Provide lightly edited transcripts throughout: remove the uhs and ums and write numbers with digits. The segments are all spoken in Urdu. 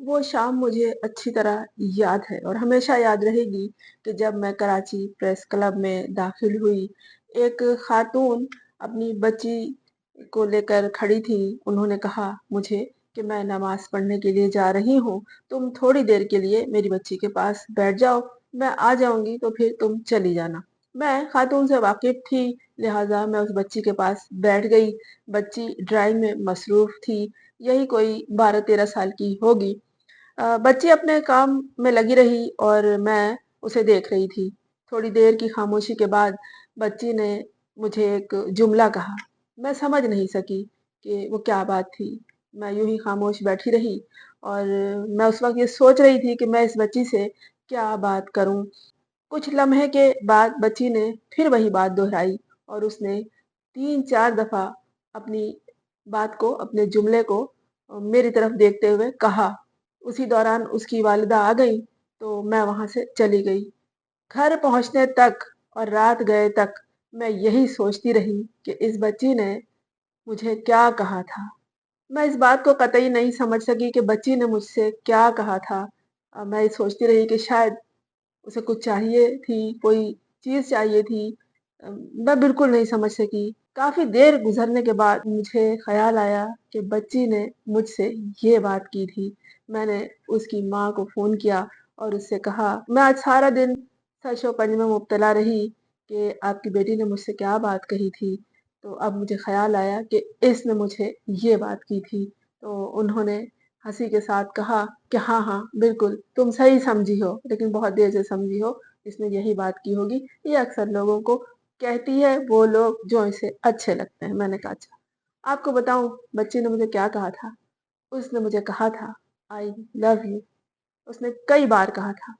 وہ شام مجھے اچھی طرح یاد ہے اور ہمیشہ یاد رہے گی کہ جب میں کراچی پریس کلب میں داخل ہوئی، ایک خاتون اپنی بچی کو لے کر کھڑی تھی۔ انہوں نے کہا مجھے کہ میں نماز پڑھنے کے لیے جا رہی ہوں، تم تھوڑی دیر کے لیے میری بچی کے پاس بیٹھ جاؤ، میں آ جاؤں گی تو پھر تم چلی جانا۔ میں خاتون سے واقف تھی، لہٰذا میں اس بچی کے پاس بیٹھ گئی۔ بچی ڈرائنگ میں مصروف تھی، یہی کوئی 12-13 سال کی ہوگی۔ بچی اپنے کام میں لگی رہی اور میں اسے دیکھ رہی تھی۔ تھوڑی دیر کی خاموشی کے بعد بچی نے مجھے ایک جملہ کہا۔ میں سمجھ نہیں سکی کہ وہ کیا بات تھی۔ میں یوں ہی خاموش بیٹھی رہی اور میں اس وقت یہ سوچ رہی تھی کہ میں اس بچی سے کیا بات کروں۔ کچھ لمحے کے بعد بچی نے پھر وہی بات دہرائی اور اس نے 3-4 دفعہ اپنی بات کو، اپنے جملے کو میری طرف دیکھتے ہوئے کہا۔ اسی دوران اس کی والدہ آ گئی تو میں وہاں سے چلی گئی۔ گھر پہنچنے تک اور رات گئے تک میں یہی سوچتی رہی کہ اس بچی نے مجھے کیا کہا تھا۔ میں اس بات کو قطعی نہیں سمجھ سکی کہ بچی نے مجھ سے کیا کہا تھا۔ میں یہ سوچتی رہی کہ شاید اسے کچھ چاہیے تھی، کوئی چیز چاہیے تھی۔ میں بالکل نہیں سمجھ سکی۔ کافی دیر گزرنے کے بعد مجھے خیال آیا کہ بچی نے مجھ سے یہ بات کی تھی۔ میں نے اس کی ماں کو فون کیا اور اس سے کہا میں آج سارا دن سرش و پنج میں مبتلا رہی کہ آپ کی بیٹی نے مجھ سے کیا بات کہی تھی۔ تو اب مجھے خیال آیا کہ اس نے مجھے یہ بات کی تھی۔ تو انہوں نے ہنسی کے ساتھ کہا کہ ہاں ہاں بالکل تم صحیح سمجھی ہو، لیکن بہت دیر سے سمجھی ہو، اس نے یہی بات کی ہوگی۔ یہ اکثر لوگوں کو کہتی ہے وہ لوگ جو اسے اچھے لگتے ہیں۔ میں نے کہا اچھا آپ کو بتاؤں بچی نے مجھے کیا کہا تھا۔ اس نے مجھے کہا تھا آئی لو یو۔ اس نے کئی بار کہا تھا۔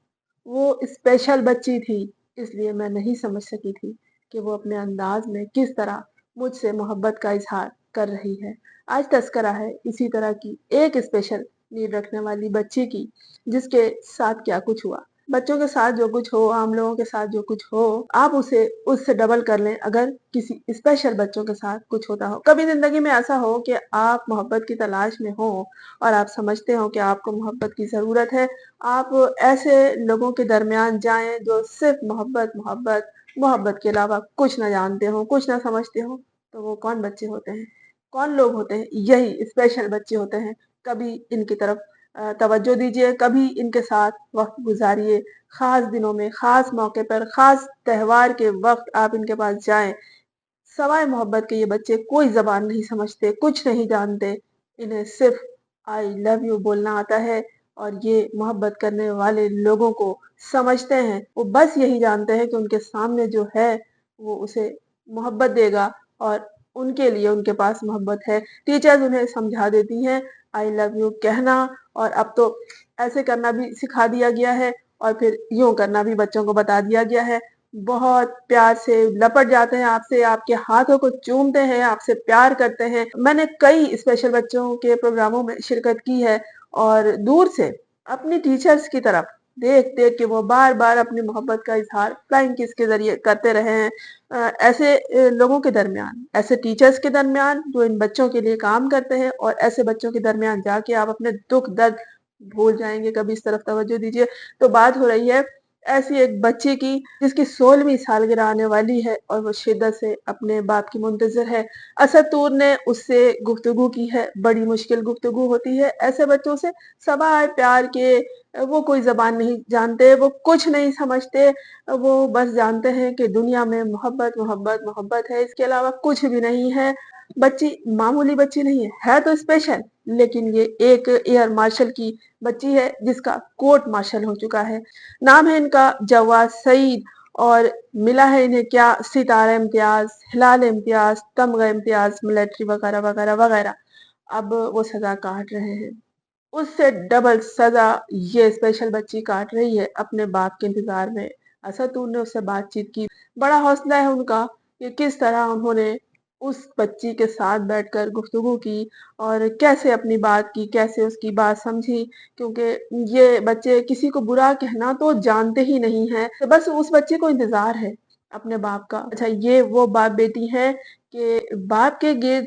وہ اسپیشل بچی تھی، اس لیے میں نہیں سمجھ سکی تھی کہ وہ اپنے انداز میں کس طرح مجھ سے محبت کا اظہار کر رہی ہے۔ آج تذکرہ ہے اسی طرح کی ایک اسپیشل نیڈ رکھنے والی بچی کی، جس کے ساتھ کیا کچھ ہوا۔ بچوں کے ساتھ جو کچھ ہو، عام لوگوں کے ساتھ جو کچھ ہو، آپ اسے اس سے ڈبل کر لیں اگر کسی اسپیشل بچوں کے ساتھ کچھ ہوتا ہو۔ کبھی زندگی میں ایسا ہو کہ آپ محبت کی تلاش میں ہو اور آپ سمجھتے ہو کہ آپ کو محبت کی ضرورت ہے، آپ ایسے لوگوں کے درمیان جائیں جو صرف محبت محبت محبت کے علاوہ کچھ نہ جانتے ہوں، کچھ نہ سمجھتے ہوں، تو وہ کون بچے ہوتے ہیں، کون لوگ ہوتے ہیں؟ یہی اسپیشل بچے ہوتے ہیں۔ کبھی ان کی طرف توجہ دیجیے، کبھی ان کے ساتھ وقت گزاریے۔ خاص دنوں میں، خاص موقع پر، خاص تہوار کے وقت آپ ان کے پاس جائیں۔ سوائے محبت کے یہ بچے کوئی زبان نہیں سمجھتے، کچھ نہیں جانتے۔ انہیں صرف آئی لو یو بولنا آتا ہے اور یہ محبت کرنے والے لوگوں کو سمجھتے ہیں۔ وہ بس یہی جانتے ہیں کہ ان کے سامنے جو ہے وہ اسے محبت دے گا اور ان کے لیے ان کے پاس محبت ہے۔ ٹیچرز انہیں سمجھا دیتی ہیں آئی لو یو کہنا، اور اب تو ایسے کرنا بھی سکھا دیا گیا ہے اور پھر یوں کرنا بھی بچوں کو بتا دیا گیا ہے۔ بہت پیار سے لپٹ جاتے ہیں آپ سے، آپ کے ہاتھوں کو چومتے ہیں، آپ سے پیار کرتے ہیں۔ میں نے کئی اسپیشل بچوں کے پروگراموں میں شرکت کی ہے اور دور سے اپنی ٹیچرز کی طرف دیکھ دیکھ کے وہ بار بار اپنی محبت کا اظہار فلائنگ کس کے ذریعے کرتے رہے ہیں۔ ایسے لوگوں کے درمیان، ایسے ٹیچرز کے درمیان جو ان بچوں کے لیے کام کرتے ہیں، اور ایسے بچوں کے درمیان جا کے آپ اپنے دکھ درد بھول جائیں گے۔ کبھی اس طرف توجہ دیجیے۔ تو بات ہو رہی ہے ایسی ایک بچی کی جس کی 16ویں سالگرہ آنے والی ہے اور وہ شدت سے اپنے باپ کی منتظر ہے۔ اسد طور نے اس سے گفتگو کی ہے، بڑی مشکل گفتگو ہوتی ہے ایسے بچوں سے، سوائے پیار کے وہ کوئی زبان نہیں جانتے، وہ کچھ نہیں سمجھتے، وہ بس جانتے ہیں کہ دنیا میں محبت محبت محبت ہے، اس کے علاوہ کچھ بھی نہیں ہے۔ بچی معمولی بچی نہیں ہے تو اسپیشل، لیکن یہ ایک ایئر مارشل کی بچی ہے جس کا کورٹ مارشل ہو چکا ہے۔ نام ہے ان کا جواز سعید، اور ملا ہے انہیں کیا، ستارہ امتیاز، ہلال امتیاز، تمغہ امتیاز ملٹری وغیرہ وغیرہ وغیرہ۔ اب وہ سزا کاٹ رہے ہیں، اس سے ڈبل سزا یہ اسپیشل بچی کاٹ رہی ہے اپنے باپ کے انتظار میں۔ اسد طور نے اس سے بات چیت کی، بڑا حوصلہ ہے ان کا کہ کس طرح انہوں نے اس بچی کے ساتھ بیٹھ کر گفتگو کی اور کیسے اپنی بات کی، کیسے اس کی بات سمجھی، کیونکہ یہ بچے کسی کو برا کہنا تو جانتے ہی نہیں ہیں، بس اس بچے کو انتظار ہے اپنے باپ کا۔ اچھا یہ وہ باپ بیٹی ہیں کہ باپ کے گرد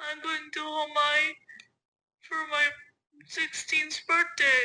I'm going to Hawaii for my 16th birthday.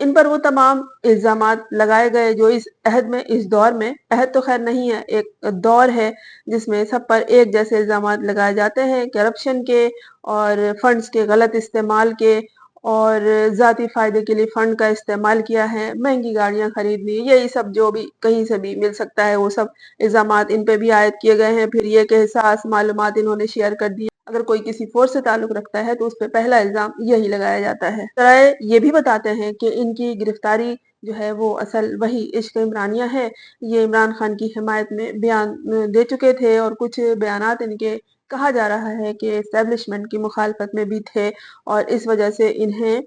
ان پر وہ تمام الزامات لگائے گئے جو اس عہد میں، اس دور میں، عہد تو خیر نہیں ہے، ایک دور ہے جس میں سب پر ایک جیسے الزامات لگائے جاتے ہیں، کرپشن کے اور فنڈز کے غلط استعمال کے، اور ذاتی فائدے کے لیے فنڈ کا استعمال کیا ہے، مہنگی گاڑیاں خریدنی، یہی سب جو بھی کہیں سے بھی مل سکتا ہے وہ سب الزامات ان پہ بھی عائد کیے گئے ہیں۔ پھر یہ کہ حساس معلومات انہوں نے شیئر کر دی، اگر کوئی کسی فورس سے تعلق رکھتا ہے تو اس پہ پہلا الزام یہی لگایا جاتا ہے۔ ذرائع یہ بھی بتاتے ہیں کہ ان کی گرفتاری جو ہے وہ اصل وہی عشق عمرانیہ ہے۔ یہ عمران خان کی حمایت میں بیان دے چکے تھے، اور کچھ بیانات ان کے کہا جا رہا ہے کہ اسٹیبلشمنٹ کی مخالفت میں بھی تھے، اور اس وجہ سے انہیں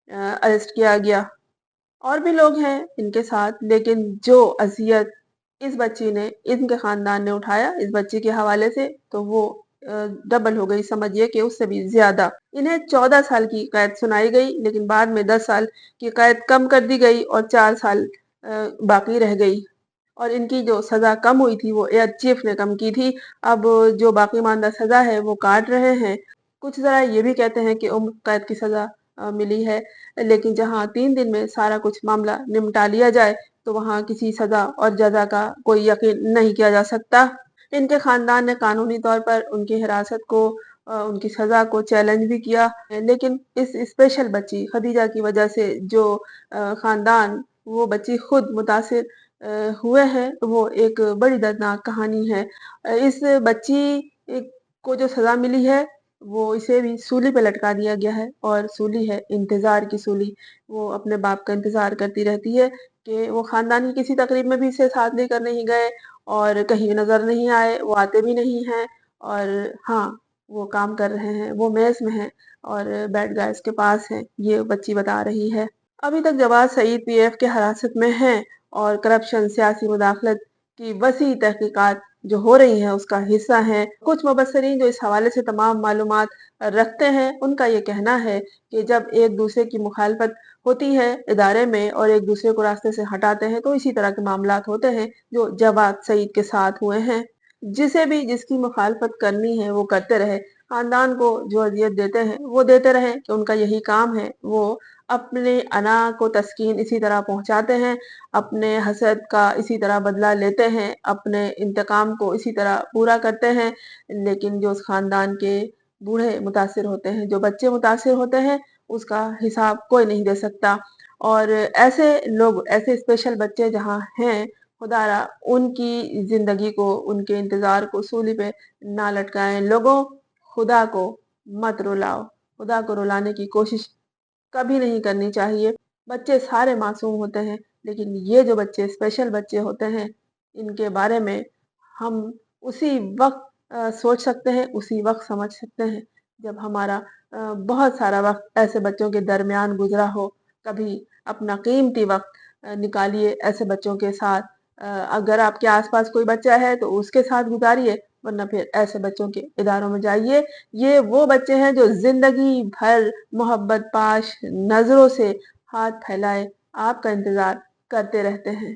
اریسٹ کیا گیا۔ اور بھی لوگ ہیں ان کے ساتھ، لیکن جو اذیت اس بچی نے، ان کے خاندان نے اٹھایا اس بچی کے حوالے سے، تو وہ ڈبل ہو گئی، سمجھیے کہ اس سے بھی زیادہ۔ انہیں 14 سال کی قید سنائی گئی، لیکن بعد میں 10 سال کی قید کم کر دی گئی اور 4 سال باقی رہ گئی، اور ان کی جو سزا کم ہوئی تھی وہ ایئر چیف نے کم کی تھی۔ اب جو باقی ماندہ سزا ہے وہ کاٹ رہے ہیں۔ کچھ ذرائع یہ بھی کہتے ہیں کہ عمر قید کی سزا ملی ہے، لیکن جہاں 3 دن میں سارا کچھ معاملہ نمٹا لیا جائے تو وہاں کسی سزا اور جزا کا کوئی یقین نہیں کیا جا سکتا۔ ان کے خاندان نے قانونی طور پر ان کی حراست کو، ان کی سزا کو چیلنج بھی کیا، لیکن اس اسپیشل بچی خدیجہ کی وجہ سے جو خاندان، وہ بچی خود متاثر ہوئے ہیں، وہ ایک بڑی دردناک کہانی ہے۔ اس بچی کو جو سزا ملی ہے وہ اسے بھی سولی پہ لٹکا دیا گیا ہے، اور سولی ہے انتظار کی سولی۔ وہ اپنے باپ کا انتظار کرتی رہتی ہے کہ وہ خاندان کی کسی تقریب میں بھی اسے ساتھ لے کر نہیں گئے، اور کہیں نظر نہیں آئے، وہ آتے بھی نہیں ہیں، اور ہاں وہ کام کر رہے ہیں، وہ میس میں ہیں اور بیڈ گائز کے پاس ہیں، یہ بچی بتا رہی ہے۔ ابھی تک جواد سعید پی ایف کے حراست میں ہیں، اور کرپشن، سیاسی مداخلت کی وسیع تحقیقات جو ہو رہی ہیں اس کا حصہ ہیں۔ کچھ مبصرین جو اس حوالے سے تمام معلومات رکھتے ہیں، ان کا یہ کہنا ہے کہ جب ایک دوسرے کی مخالفت ہوتی ہے ادارے میں اور ایک دوسرے کو راستے سے ہٹاتے ہیں تو اسی طرح کے معاملات ہوتے ہیں جو جواد سعید کے ساتھ ہوئے ہیں۔ جسے بھی جس کی مخالفت کرنی ہے وہ کرتے رہے، خاندان کو جو اذیت دیتے ہیں وہ دیتے رہے، کہ ان کا یہی کام ہے۔ وہ اپنے انا کو تسکین اسی طرح پہنچاتے ہیں، اپنے حسد کا اسی طرح بدلہ لیتے ہیں، اپنے انتقام کو اسی طرح پورا کرتے ہیں، لیکن جو اس خاندان کے بوڑھے متاثر ہوتے ہیں، جو بچے متاثر ہوتے ہیں، اس کا حساب کوئی نہیں دے سکتا۔ اور ایسے لوگ، ایسے اسپیشل بچے جہاں ہیں، خدا را ان کی زندگی کو، ان کے انتظار کو سولی پہ نہ لٹکائیں۔ لوگوں، خدا کو مت رلاؤ، خدا کو رلانے کی کوشش کبھی نہیں کرنی چاہیے۔ بچے سارے معصوم ہوتے ہیں، لیکن یہ جو بچے اسپیشل بچے ہوتے ہیں، ان کے بارے میں ہم اسی وقت سوچ سکتے ہیں، اسی وقت سمجھ سکتے ہیں جب ہمارا بہت سارا وقت ایسے بچوں کے درمیان گزرا ہو۔ کبھی اپنا قیمتی وقت نکالیے ایسے بچوں کے ساتھ۔ اگر آپ کے آس پاس کوئی بچہ ہے تو اس کے ساتھ گزاریے، ورنہ پھر ایسے بچوں کے اداروں میں جائیے۔ یہ وہ بچے ہیں جو زندگی بھر محبت پاش نظروں سے ہاتھ پھیلائے آپ کا انتظار کرتے رہتے ہیں۔